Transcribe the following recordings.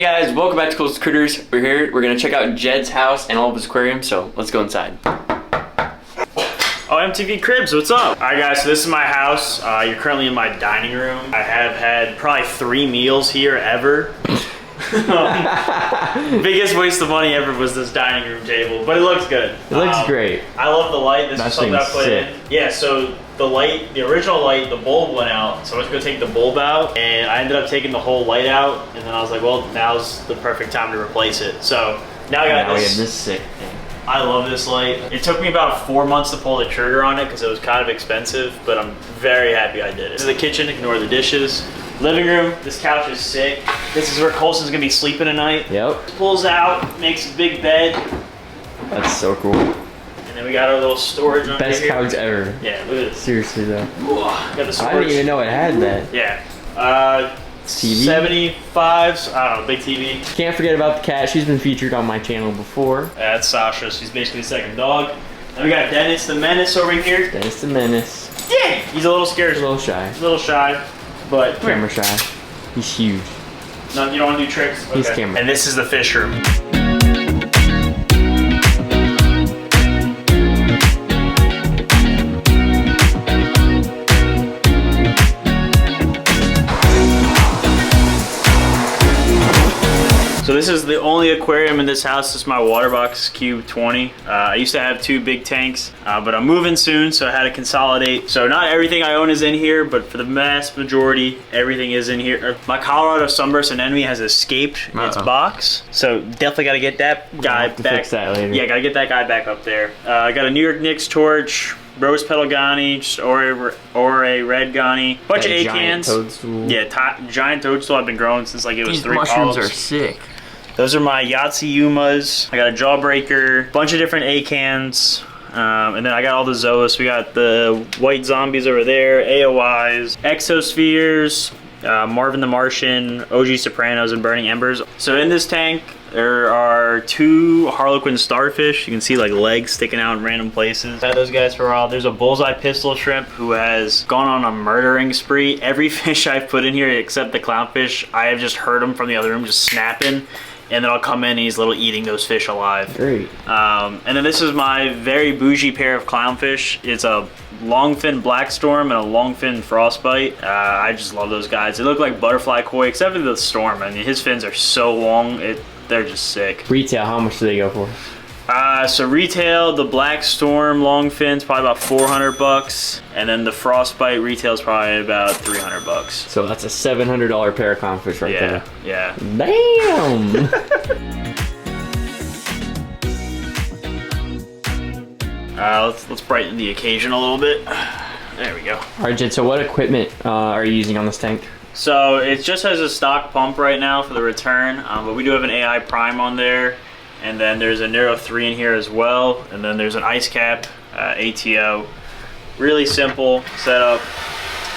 Hey guys, welcome back to Colson Critters. We're here, we're gonna check out Jed's house and all of his aquariums, so let's go inside. Oh, MTV Cribs, what's up? All right guys, so this is my house. You're currently in my dining room. I have had probably 3 meals here ever. Biggest waste of money ever was this dining room table, but it looks good. It looks great. I love the light. This is something I put in. Yeah, so the light, the original light, the bulb went out, so I was gonna take the bulb out, and I ended up taking the whole light out, and then I was like, well, now's the perfect time to replace it. So now I got this sick thing. I love this light. It took me about 4 months to pull the trigger on it because it was kind of expensive, but I'm very happy I did it. This is the kitchen, ignore the dishes. Living room, this couch is sick. This is where Colson's gonna be sleeping tonight. Yep. Pulls out, makes a big bed. That's so cool. And then we got our little storage under here. Best couch ever. Yeah, look at this. Seriously though. Got the storage. I didn't even know it had that. Yeah. TV? 75s, I don't know, big TV. Can't forget about the cat. She's been featured on my channel before. That's Sasha. She's basically the second dog. Then we got Dennis the Menace over here. Dennis the Menace. Yeah, he's a little scared. He's a little shy. A little shy, but Camera shy. He's huge. No, you don't want to do tricks? Okay. He's camera. And this is the fish room. So this is the only aquarium in this house. This is my water box Cube 20. I used to have 2 big tanks, but I'm moving soon, so I had to consolidate. So not everything I own is in here, but for the vast majority, everything is in here. My Colorado sunburst anemone has escaped its box, so definitely got to get that guy back. Fix that later. Yeah, got to get that guy back up there. I got a New York Knicks torch, rose petal Ghani, or a red Ghani, bunch of giant acans. Toadstool. Yeah, giant toadstool I've been growing since like it was These 3 mushrooms polyps. are sick. Those are my Yahtzee Yumas. I got a Jawbreaker, bunch of different acans, and then I got all the Zoas. We got the white zombies over there, AOIs, Exospheres, Marvin the Martian, OG Sopranos, and Burning Embers. So in this tank, there are 2 Harlequin starfish. You can see like legs sticking out in random places. Had those guys for a while. There's a bullseye pistol shrimp who has gone on a murdering spree. Every fish I've put in here except the clownfish, I have just heard him from the other room just snapping. And then I'll come in and he's little eating those fish alive. Great. And then this is my very bougie pair of clownfish. It's a longfin black storm and a longfin frostbite. I just love those guys. They look like butterfly koi, except for the storm. I mean, his fins are so long, they're just sick. Retail, how much do they go for? So retail, the black storm longfin's probably about 400 bucks, and then the frostbite retail's probably about 300 bucks. So that's a $700 pair of clownfish right there. Yeah. Damn. Let's brighten the occasion a little bit. There we go. All right, Jed, so what equipment are you using on this tank? So it just has a stock pump right now for the return, but we do have an AI Prime on there. And then there's a Neuro 3 in here as well. And then there's an ice cap, ATO. Really simple setup.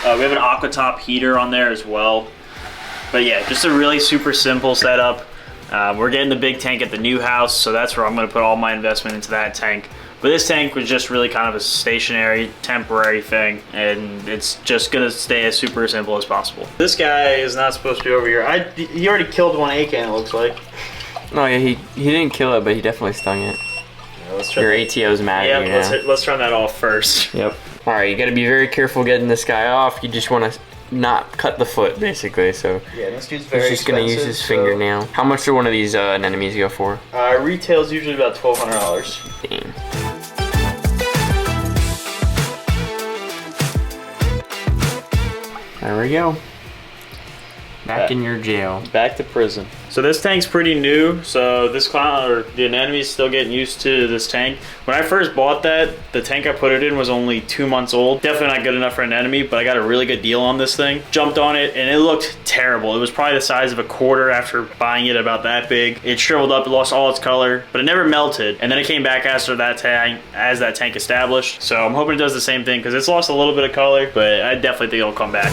We have an Aquatop heater on there as well. But yeah, just a really super simple setup. We're getting the big tank at the new house, so that's where I'm gonna put all my investment into that tank. But this tank was just really kind of a stationary, temporary thing, and it's just gonna stay as super simple as possible. This guy is not supposed to be over here. He already killed one acan, it looks like. No, yeah, he didn't kill it, but he definitely stung it. Yeah, let's turn Your ATO's mad at you now. Let's turn that off first. Yep. All right, you got to be very careful getting this guy off. You just want to not cut the foot, basically. So yeah, this dude's very he's just gonna use his fingernail. How much do one of these anemones go for? Retail's usually about $1,200. Dang. There we go. Back in your jail. Back to prison. So this tank's pretty new, so this clown, or the anemone's still getting used to this tank. When I first bought that, the tank I put it in was only 2 months old. Definitely not good enough for an anemone, but I got a really good deal on this thing. Jumped on it, and it looked terrible. It was probably the size of a quarter after buying it about that big. It shriveled up, it lost all its color, but it never melted. And then it came back after that tank, as that tank established. So I'm hoping it does the same thing, because it's lost a little bit of color, but I definitely think it'll come back.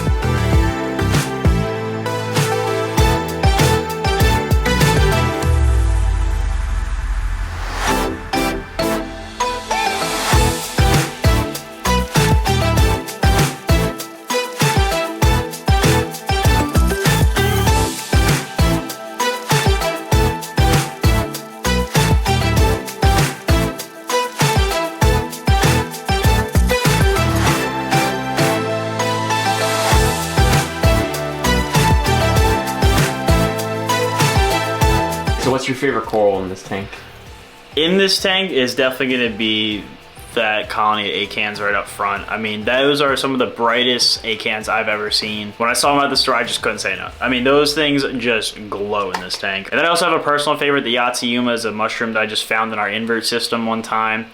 So what's your favorite coral in this tank? In this tank is definitely going to be that colony of acans right up front. I mean, those are some of the brightest acans I've ever seen. When I saw them at the store, I just couldn't say no. I mean, those things just glow in this tank. And then I also have a personal favorite. The Yatsuyuma is a mushroom that I just found in our invert system one time.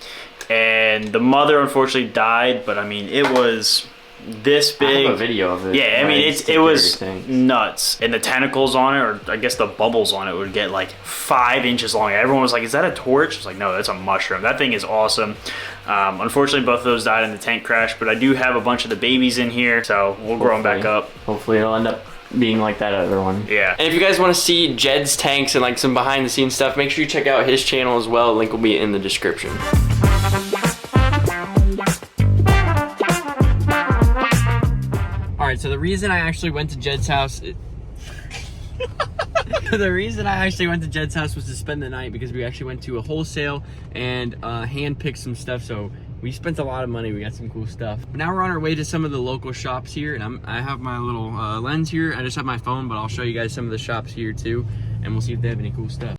And the mother unfortunately died, but I mean, it was this big. I have a video of it. Yeah, I mean, it was nuts. And the tentacles on it, or I guess the bubbles on it, would get like 5 inches long. Everyone was like, is that a torch? It's like, no, that's a mushroom. That thing is awesome. Unfortunately, both of those died in the tank crash, but I do have a bunch of the babies in here, so we'll grow them back up. Hopefully it'll end up being like that other one. Yeah. And if you guys want to see Jed's tanks and like some behind the scenes stuff, make sure you check out his channel as well. Link will be in the description. Alright, so the reason I actually went to Jed's house... The reason I actually went to Jed's house was to spend the night because we actually went to a wholesale and hand-picked some stuff, so we spent a lot of money. We got some cool stuff. But now we're on our way to some of the local shops here, and I have my little lens here. I just have my phone, but I'll show you guys some of the shops here too, and we'll see if they have any cool stuff.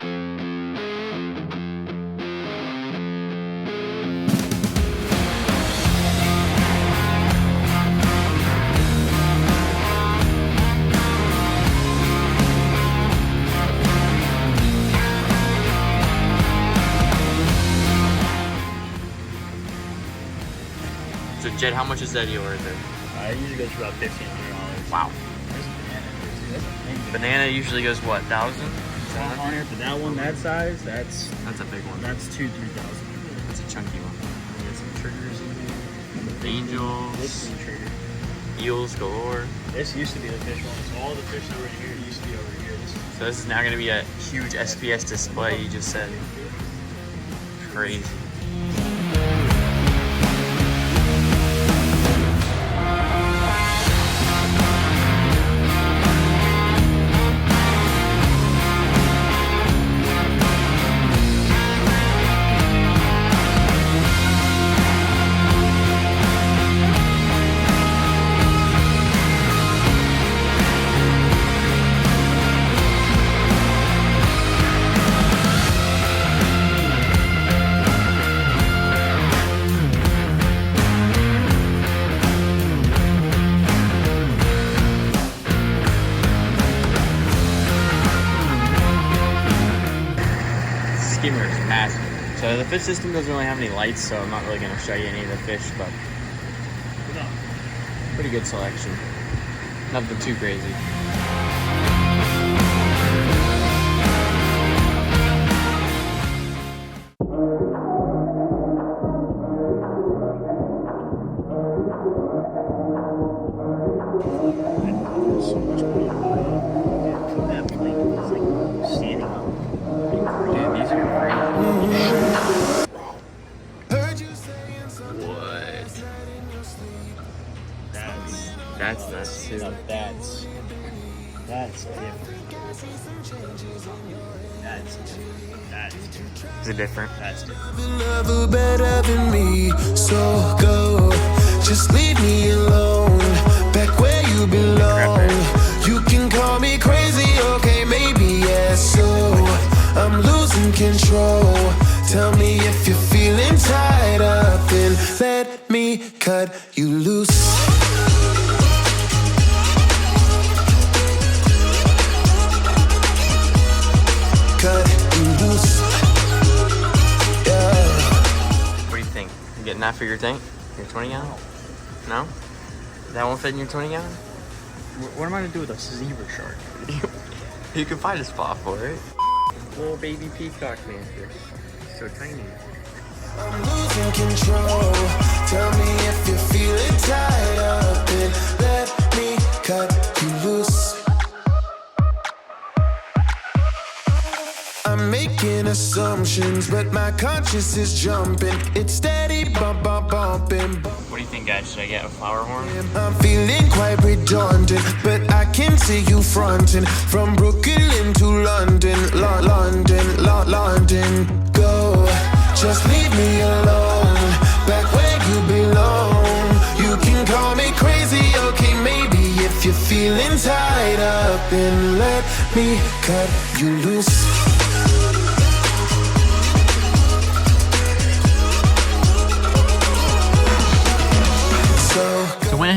So Jed, how much is that deal right there? It usually goes for about $1,500. Wow. There's a banana. That's a big Banana usually goes what, 1,000? on here, but that one, that size, that's a big one. that's 2,000 to 3,000. That's a chunky one. We got some triggers in here. This Angels, is a trigger. eels galore. This used to be the fish one. So all the fish that were in here used to be over here. So this is now going to be a huge SPS display, you just said. Crazy. Skimmer is massive. So the fish system doesn't really have any lights, so I'm not really going to show you any of the fish, but pretty good selection. Nothing too crazy. So much money for that plate. It's like standing up. Dude, these are great. What? That's nuts too. Now that's different. Is it different? That's different. Never better than me, so go. Just leave me alone, back where you belong. You can call me crazy, okay, maybe yes. So I'm losing control. Tell me if you're feeling tied up, then let me cut you loose. Cut you loose. What do you think? You getting that for your tank? Your 20 gallon? No? That won't fit in your 20 gallon? What am I gonna do with a zebra shark? You can find a spot for it. Little baby peacock mantis. So tiny. I'm losing control. Tell me if you're feeling tied up, and let me cut you loose. I'm making assumptions, but my conscience is jumping. It's steady bumping. What do you think, guys? Should I get a flower horn? I'm feeling quite redundant, but I can see you fronting from Brooklyn to London, London. Go, just leave me alone, back where you belong. You can call me crazy, okay, maybe if you're feeling tied up, then let me cut you loose.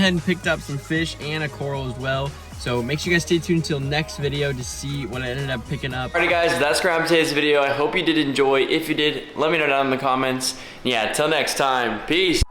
ahead and picked up some fish and a coral as well. So make sure you guys stay tuned until next video to see what I ended up picking up. Alrighty guys, that's for today's video. I hope you did enjoy. If you did, let me know down in the comments. Yeah, till next time, peace.